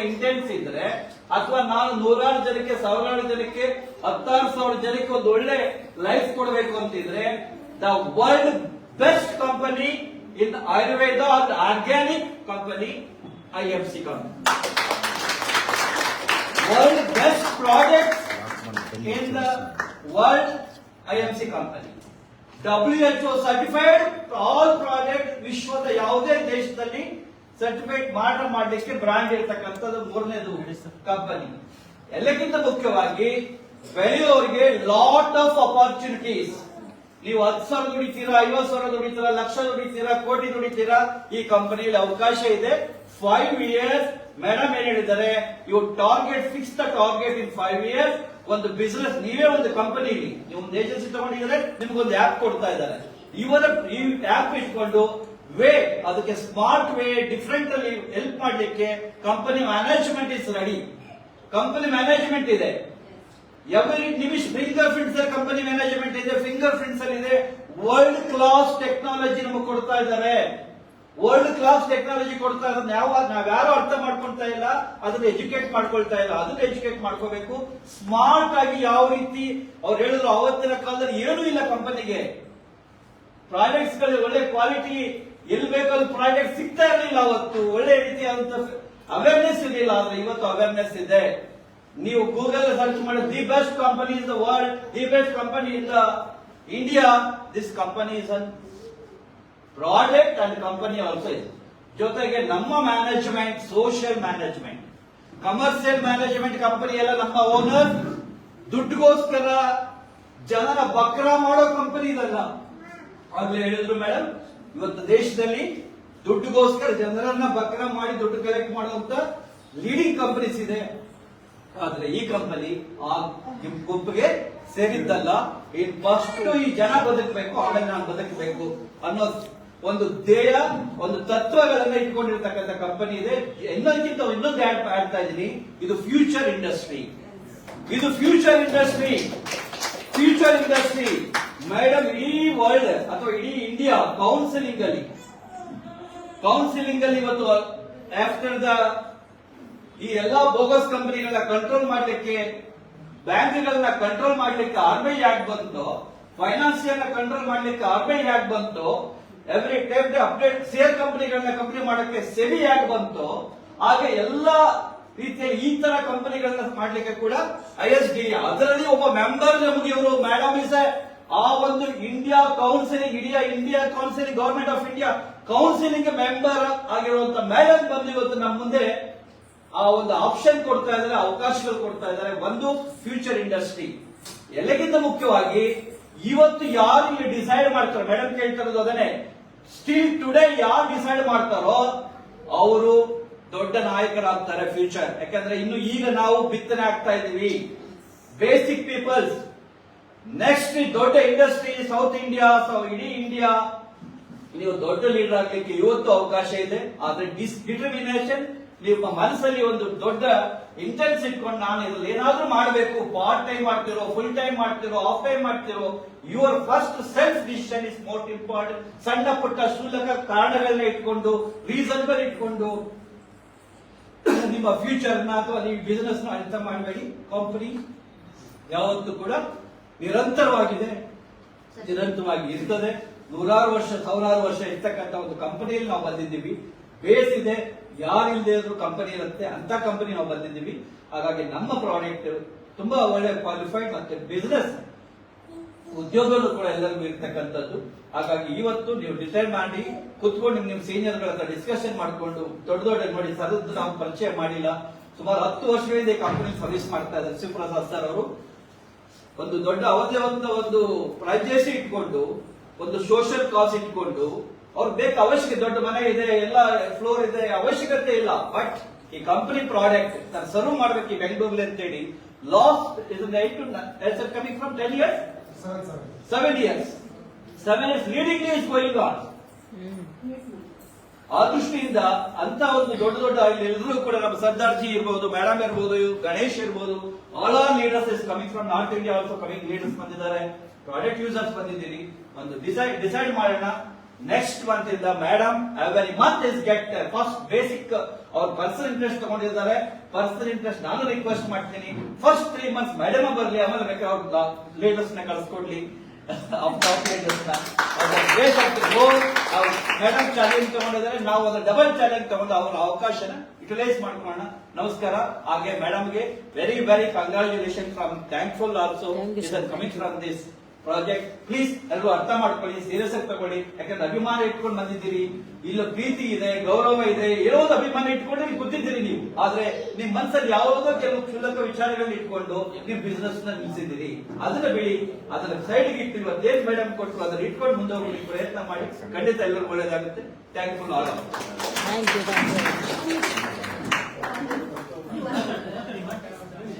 Intense ಇದ್ರೆ, ಅಥವಾ ನಾನು 100,000 ಜನಕ್ಕೆ 1,000 ಜನಕ್ಕೆ 16,000 ಜನಕ್ಕೆ ಒಂದು ಒಳ್ಳೆ ಲೈಫ್ ಕೊಡಬೇಕು ಅಂತಿದ್ರೆ, the world best company in Ayurveda or organic company IFC company. World best products in the world IMC company. WHO certified all products ವಿಶ್ವದ ಯಾವುದೇ ದೇಶದಲ್ಲಿ ಸರ್ಟಿಫೈಡ್ ಮಾಡಲಿಕ್ಕೆ ಬ್ರಾಂಡ್ ಇರತಕ್ಕಂಥದ್ದು ಮೂರನೇದು ಕಂಪನಿ. ಎಲ್ಲಕ್ಕಿಂತ ಮುಖ್ಯವಾಗಿ ಬೆಳೆಯೋರಿಗೆ ಲಾಟ್ ಆಫ್ ಅಪಾರ್ಚುನಿಟೀಸ್. ನೀವು 10,000 ದುಡಿತೀರಾ, 50,000 ದುಡಿತೀರಾ, ಲಕ್ಷ ದುಡಿತೀರಾ, ಕೋಟಿ ದುಡಿತೀರಾ, ಈ ಕಂಪನಿಯಲ್ಲಿ ಅವಕಾಶ ಇದೆ. 5 years ಮೇಡಮ್ ಏನ್ ಹೇಳಿದ್ದಾರೆ, you target, fix the target in 5 years. ಒಂದು ಬಿಸಿನೆಸ್, ನೀವೇ ಒಂದು ಕಂಪನಿಲಿ ನೀವು ಒಂದು ಏಜೆನ್ಸಿ ತಗೊಂಡಿದ್ರೆ ನಿಮ್ಗೊಂದು ಆಪ್ ಕೊಡ್ತಾ ಇದ್ದಾರೆ. ಈ ಆಪ್ ಇಟ್ಕೊಂಡು ಅದಕ್ಕೆ ಸ್ಮಾರ್ಟ್ ವೇ, ಡಿಫರೆಂಟ್ ಅಲ್ಲಿ ಹೆಲ್ಪ್ ಮಾಡ್ಲಿಕ್ಕೆ company management is ready. Company management ಇದೆ. ಎವರಿ ನಿಮಿಷ ಫಿಂಗರ್ ಪ್ರಿಂಟ್ಸ್ ಕಂಪನಿ ಮ್ಯಾನೇಜ್ಮೆಂಟ್ ಇದೆ. ಫಿಂಗರ್ ಪ್ರಿಂಟ್ಸ್ ಅಲ್ಲಿ ಇದೆ. ವರ್ಲ್ಡ್ ಕ್ಲಾಸ್ ಟೆಕ್ನಾಲಜಿ ನಮಗೆ ಕೊಡ್ತಾ ಇದ್ದಾರೆ. ವರ್ಲ್ಡ್ ಕ್ಲಾಸ್ ಟೆಕ್ನಾಲಜಿ ಕೊಡ್ತಾ ಇರೋದು ನಾವ್ಯಾರು ಅರ್ಥ ಮಾಡ್ಕೊಳ್ತಾ ಇಲ್ಲ, ಅದನ್ನ ಎಜುಕೇಟ್ ಮಾಡ್ಕೊಳ್ತಾ ಇಲ್ಲ. ಅದನ್ನ ಎಜುಕೇಟ್ ಮಾಡ್ಕೋಬೇಕು. ಸ್ಮಾರ್ಟ್ ಆಗಿ ಯಾವ ರೀತಿ ಅವ್ರು ಹೇಳಿದ್ರು, ಅವತ್ತಿನ ಕಾಲದಲ್ಲಿ ಏನೂ ಇಲ್ಲ ಕಂಪನಿಗೆ. ಪ್ರಾಡಕ್ಟ್ಸ್ ಗಳು ಒಳ್ಳೆ ಕ್ವಾಲಿಟಿ ಎಲ್ಲಿ ಬೇಕಲ್ಲಿ ಪ್ರಾಡಕ್ಟ್ ಸಿಗ್ತಾ ಇರಲಿಲ್ಲ. ಅವತ್ತು ಒಳ್ಳೆ ರೀತಿಯಾದಂತ ಅವೇರ್ನೆಸ್ ಇರಲಿಲ್ಲ. ಆದ್ರೆ ಇವತ್ತು ಅವೇರ್ನೆಸ್ ಇದೆ. ನೀವು ಗೂಗಲ್ ಸರ್ಚ್ ಮಾಡಿ the best company in the world, the best company in the India, this company is an product and company also ಇದೆ. ಜೊತೆಗೆ ನಮ್ಮ management, social management, commercial management company ಎಲ್ಲ ನಮ್ಮ ಓನರ್ ದುಡ್ಡುಗೋಸ್ಕರ ಜನರ ಬಕ್ರ ಮಾಡೋ ಕಂಪನಿ ಇದಲ್ಲ. ಆಗ್ಲೇ ಹೇಳಿದ್ರು ಮೇಡಮ್, ಇವತ್ತು ದೇಶದಲ್ಲಿ ದುಡ್ಡುಗೋಸ್ಕರ ಜನರನ್ನ ಬಕ್ರ ಮಾಡಿ ದುಡ್ಡು ಕಲೆಕ್ಟ್ ಮಾಡುವಂತ ಲೀಡಿಂಗ್ ಕಂಪನೀಸ್ ಇದೆ. ಆದ್ರೆ ಈ ಕಂಪನಿ ಆ ಗುಂಪಿಗೆ ಸೇರಿದ್ದಲ್ಲ. ಫಸ್ಟ್ ಈ ಜನ ಬದುಕಬೇಕು, ಆಮೇಲೆ ನಾನು ಬದುಕಬೇಕು ಅನ್ನೋ ಒಂದು ಧ್ಯೇಯ, ಒಂದು ತತ್ವಗಳನ್ನ ಇಟ್ಕೊಂಡಿರ್ತಕ್ಕಂಥ ಕಂಪನಿ ಇದೆ. ಇನ್ನೊಂದು ಆಡ್ತಾ ಇದ್ದೀನಿ, ಇದು ಫ್ಯೂಚರ್ ಇಂಡಸ್ಟ್ರಿ. ಇದು future industry. Future industry madam, ಇಡೀ ವರ್ಲ್ಡ್ ಅಥವಾ ಇಡೀ ಇಂಡಿಯಾ ಕೌನ್ಸಿಲಿಂಗ್ ಅಲ್ಲಿ ಇವತ್ತು ಆಫ್ಟರ್ ದ ಈ ಎಲ್ಲಾ ಬೋಗಸ್ ಕಂಪನಿಗಳನ್ನ ಕಂಟ್ರೋಲ್ ಮಾಡ್ಲಿಕ್ಕೆ, ಬ್ಯಾಂಕ್ಗಳನ್ನ ಕಂಟ್ರೋಲ್ ಮಾಡ್ಲಿಕ್ಕೆ RBI ಆಕ್ಟ್ ಬಂತು, ಫೈನಾನ್ಸಿಯಲ್ ಕಂಟ್ರೋಲ್ ಮಾಡ್ಲಿಕ್ಕೆ RBI ಆಕ್ಟ್ ಬಂತು, ಎವ್ರಿ ಟೈಪ್ ಅಪ್ಡೇಟ್ ಶೇರ್ ಕಂಪನಿಗಳನ್ನ ಕಂಪನಿ ಮಾಡಕ್ಕೆ SEBI ಆಕ್ಟ್ ಬಂತು. ಹಾಗೆ ಎಲ್ಲಾ ರೀತಿಯಲ್ಲಿ ಈ ತರ ಕಂಪನಿಗಳನ್ನ ಮಾಡ್ಲಿಕ್ಕೆ ಕೂಡ ISDA, ಅದರಲ್ಲಿ ಒಬ್ಬ ಮೆಂಬರ್ ನಮಗೆ ಇವರು ಮೇಡಮ್ ಇಸ್ ಆ ಒಂದು ಇಂಡಿಯಾ ಕೌನ್ಸಿಲಿಂಗ್, ಇಡೀ India counselling, government of India counselling member ಆಗಿರುವಂತ ಮೇಡಮ್ ಬಂದು ಇವತ್ತು ನಮ್ಮ ಮುಂದೆ ಆ ಒಂದು ಆಪ್ಷನ್ ಕೊಡ್ತಾ ಇದ್ದಾರೆ, ಅವಕಾಶಗಳು ಕೊಡ್ತಾ ಇದ್ದಾರೆ. ಒಂದು ಫ್ಯೂಚರ್ ಇಂಡಸ್ಟ್ರಿ. ಎಲ್ಲಕ್ಕಿಂತ ಮುಖ್ಯವಾಗಿ ಇವತ್ತು ಯಾರು ಇಲ್ಲಿ ಡಿಸೈಡ್ ಮಾಡ್ತಾರೋ, ಮೇಡಮ್ ಕೇಳ್ತಾ ಇರೋದು ಅದನ್ನೇ, ಸ್ಟಿಲ್ ಟುಡೇ ಯಾರು ಡಿಸೈಡ್ ಮಾಡ್ತಾರೋ ಅವರು ದೊಡ್ಡ ನಾಯಕರಾಗ್ತಾರೆ ಫ್ಯೂಚರ್. ಯಾಕಂದ್ರೆ ಇನ್ನು ಈಗ ನಾವು ಬಿತ್ತನೆ ಆಗ್ತಾ ಇದೀವಿ. ಬೇಸಿಕ್ ಪೀಪಲ್ಸ್ ನೆಕ್ಸ್ಟ್ ದೊಡ್ಡ ಇಂಡಸ್ಟ್ರಿ, ಸೌತ್ ಇಂಡಿಯಾ, ಇಡೀ ಇಂಡಿಯಾ ನೀವು ದೊಡ್ಡ ಲೀಡರ್ ಆಗ್ಲಿಕ್ಕೆ ಇವತ್ತು ಅವಕಾಶ ಇದೆ. ಆದ್ರೆ ಡಿಟರ್ಮಿನೇಷನ್, ನಿಮ್ಮ ಮನಸ್ಸಲ್ಲಿ ಒಂದು ದೊಡ್ಡ ಇಂಟೆನ್ಸ್ ಇಟ್ಕೊಂಡು ನಾನು ಇದ್ರಲ್ಲಿ ಏನಾದ್ರೂ ಮಾಡಬೇಕು, ಪಾರ್ಟ್ ಟೈಮ್ ಮಾಡ್ತಿರೋ, ಫುಲ್ ಟೈಮ್ ಮಾಡ್ತಿರೋ, ಆಫ್ ಟೈಮ್ ಮಾಡ್ತಿರೋ, your first self decision is most important. ಸಣ್ಣ ಪುಟ್ಟ ಶುಲ್ಕ ಕಾರಣಗಳನ್ನ ಇಟ್ಕೊಂಡು, ರೀಸನ್ಬಲ್ ಇಟ್ಕೊಂಡು ನಿಮ್ಮ ಫ್ಯೂಚರ್ ನ ಅಥವಾ ನೀವು ಬಿಸಿನೆಸ್ ನ ಅರ್ಥ ಮಾಡಬೇಡಿ. ಕಂಪನಿ ಯಾವತ್ತೂ ಕೂಡ ನಿರಂತರವಾಗಿದೆ, ನಿರಂತರವಾಗಿ ಇರ್ತದೆ. 100 ವರ್ಷ 1000 ವರ್ಷ ಇರ್ತಕ್ಕಂಥ ಒಂದು ಕಂಪನಿಯಲ್ಲಿ ನಾವು ಬಂದಿದ್ದೀವಿ. ಬೇಸ್ ಇದೆ, ಯಾರಿಲ್ಲದೆ ಇದ್ರು ಕಂಪನಿ ಇರುತ್ತೆ, ಅಂತ ಕಂಪನಿ ನಾವು ಬಂದಿದ್ದೀವಿ. ಹಾಗಾಗಿ ನಮ್ಮ ಪ್ರಾಡಕ್ಟ್ ತುಂಬಾ ಒಳ್ಳೆ ಕ್ವಾಲಿಫೈಡ್ ಮತ್ತೆ ಬಿಸಿನೆಸ್ ಉದ್ಯೋಗಗಳು ಕೂಡ ಎಲ್ಲರಿಗೂ ಇರ್ತಕ್ಕಂಥದ್ದು. ಹಾಗಾಗಿ ಇವತ್ತು ನೀವು ಡಿಸೈಡ್ ಮಾಡಿ ಕುತ್ಕೊಂಡು ನಿಮ್ ಸೀನಿಯರ್ಗಳ ಹತ್ರ ಡಿಸ್ಕಷನ್ ಮಾಡಿಕೊಂಡು ದೊಡ್ಡ ನೋಡಿ ಸರ್, ನಾವು ಪರಿಚಯ ಮಾಡಿಲ್ಲ, ಸುಮಾರು 10 ವರ್ಷಗಳಿಂದ ಈ ಕಂಪನಿ ಸರ್ವಿಸ್ ಮಾಡ್ತಾ ಇದ್ದಾರೆ. ಶಿವಪ್ರಸಾದ್ ಸರ್ ಅವರು ಒಂದು ದೊಡ್ಡ ಅವಧಿ ಒಂದು ಪ್ರೈಜೇಸಿ ಇಟ್ಕೊಂಡು, ಒಂದು ಸೋಷಿಯಲ್ ಕಾಸ್ ಇಟ್ಕೊಂಡು, ಅವ್ರು ಬೇಕು ಅವಶ್ಯಕತೆ, ದೊಡ್ಡ ಮನೆ ಇದೆ, ಎಲ್ಲ ಫ್ಲೋರ್ ಇದೆ, ಅವಶ್ಯಕತೆ ಇಲ್ಲ. ಬಟ್ ಈ ಕಂಪನಿ ಪ್ರಾಡಕ್ಟ್ ನಾನು ಸರ್ವ್ ಮಾಡ್ಬೇಕು ಈ ಬೆಂಗಳೂರಲ್ಲಿ ಅಂತೇಳಿ last is coming from 10 years, 7 years, 7 years leadingly is going on. ಆ ದೃಷ್ಟಿಯಿಂದ ಅಂತ ಒಂದು ದೊಡ್ಡ ಎಲ್ಲರೂ ಕೂಡ ನಮ್ಮ ಸರ್ದಾರ್ಜಿ ಇರ್ಬೋದು, ಮೇಡಮ್ ಇರ್ಬೋದು, ಗಣೇಶ್ ಇರ್ಬೋದು, all are leaders is coming from north India, also coming leaders ಬಂದಿದ್ದಾರೆ, ಪ್ರಾಡಕ್ಟ್ ಯೂಸರ್ಸ್ ಬಂದಿದ್ದೀರಿ. ಒಂದು ಡಿಸೈಡ್ ಮಾಡೋಣ. ನೆಕ್ಸ್ಟ್ ಮಂತ್ ಇಂದ madam every month is get first basic ಅವ್ರ ಪರ್ಸನಲ್ ಇಂಟ್ರೆಸ್ಟ್ ತಗೊಂಡಿದ್ದಾರೆ. ಪರ್ಸನಲ್ ಇಂಟ್ರೆಸ್ಟ್ ನಾನು ರಿಕ್ವೆಸ್ಟ್ ಮಾಡ್ತೀನಿ, ಫಸ್ಟ್ 3 months ಮೇಡಮ್ ಬರಲಿ, ಆಮೇಲೆ ಬೇಕಾದ್ರೆ ಅವ್ರ ಲೀಡರ್ಸ್ ನ ಕಳಿಸ್ಕೊಡ್ಲಿ. ಮೇಡಮ್ ಚಾಲೆಂಜ್ ತಗೊಂಡಿದ್ದಾರೆ, ನಾವು ಅದರ ಡಬಲ್ ಚಾಲೆಂಜ್ ತಗೊಂಡು ಅವರ ಅವಕಾಶನ ಯುಟಿಲೈಸ್ ಮಾಡ್ಕೊಳ್ಳೋಣ. ನಮಸ್ಕಾರ. ಹಾಗೆ ಮೇಡಮ್ಗೆ very very congratulation from thankful also coming from this project. Please ಎಲ್ಲರೂ ಅರ್ಥ ಮಾಡ್ಕೊಳ್ಳಿ, ಸೀರಿಯಸ್ ಆಗಿ ತಗೊಳ್ಳಿ. ಯಾಕಂದ್ರೆ ಅಭಿಮಾನ ಇಟ್ಕೊಂಡು ಬಂದಿದ್ದೀರಿ, ಇಲ್ಲ ಪ್ರೀತಿ ಇದೆ, ಗೌರವ ಇದೆ, ಇರೋದು ಅಭಿಮಾನ ಇಟ್ಕೊಂಡು ನೀವು ಕೂತಿದ್ದೀರಿ ನೀವು. ಆದ್ರೆ ನಿಮ್ ಮನಸ್ಸಲ್ಲಿ ಯಾವುದೋ ಕೆಲವು ಕ್ಷುಲ್ಲಕ ವಿಚಾರಗಳನ್ನ ಇಟ್ಕೊಂಡು ನೀವು ಬಿಸ್ನೆಸ್ ನ ನಿಲ್ಸಿದ್ದೀರಿ. ಅದನ್ನ ಬಿಡಿ, ಅದನ್ನ ಸೈಡ್ಗೆ ಇಟ್ಟು ಇವತ್ತೇನ್ ಮೇಡಮ್ ಕೊಟ್ಟರು ಅದನ್ನ ಇಟ್ಕೊಂಡು ಮುಂದೆ ಹೋಗ್ಲಿಕ್ಕೆ ಪ್ರಯತ್ನ ಮಾಡಿ. ಖಂಡಿತ ಎಲ್ಲರೂ ಒಳ್ಳೇದಾಗುತ್ತೆ. Thankful all.